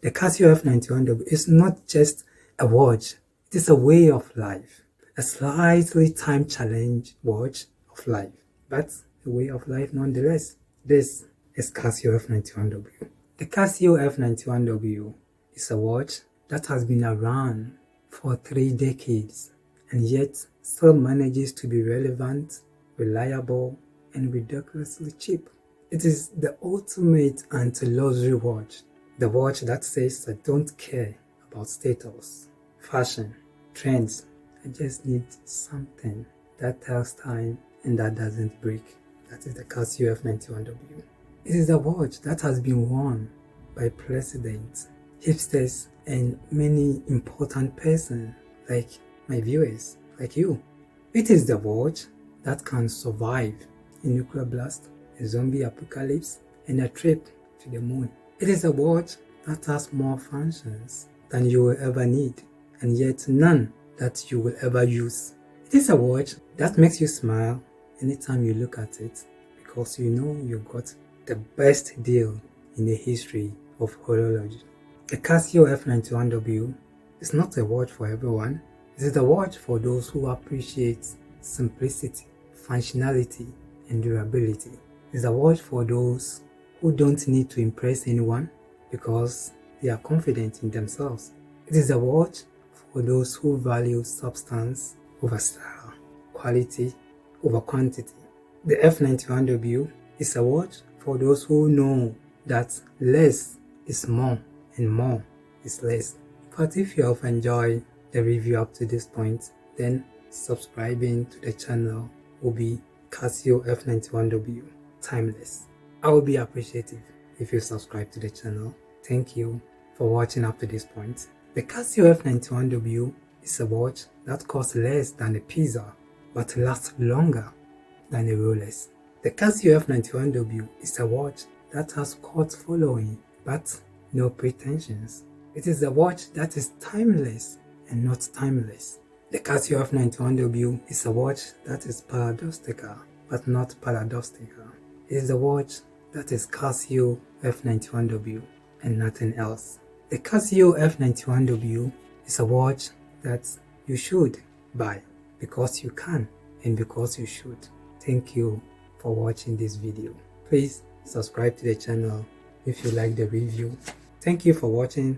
The Casio F91w is not just a watch, it is a way of life. A slightly time-challenged watch of life, but a way of life nonetheless. This is Casio F91w. The Casio F91w is a watch that has been around for 3 decades and yet still manages to be relevant, reliable, and ridiculously cheap. It is the ultimate anti-luxury watch. The watch that says, I don't care about status, fashion, trends. I just need something that tells time and that doesn't break. That is the Casio F91w. It is a watch that has been worn by presidents, hipsters, and many important persons like my viewers, like you. It is the watch that can survive a nuclear blast, a zombie apocalypse, and a trip to the moon. It is a watch that has more functions than you will ever need, and yet none that you will ever use. It is a watch that makes you smile anytime you look at it, because you know you got the best deal in the history of horology. The Casio F91w is not a watch for everyone. It is a watch for those who appreciate simplicity, functionality, and durability. It is a watch for those who don't need to impress anyone because they are confident in themselves. It is a watch for those who value substance over style, quality over quantity. The F91w is a watch for those who know that less is more and more is less. But if you have enjoyed the review up to this point, then subscribing to the channel will be Casio F91w timeless. I will be appreciative if you subscribe to the channel. Thank you for watching up to this point. The Casio F91w is a watch that costs less than a pizza but lasts longer than a Rolex. The Casio F91w is a watch that has cult following but no pretensions. It is a watch that is timeless and not timeless. The Casio F91w is a watch that is paradoxical but not paradoxical. It is a watch that is Casio F91w and nothing else. The Casio F91w is a watch that you should buy because you can and because you should. Thank you for watching this video. Please subscribe to the channel if you like the review. Thank you for watching.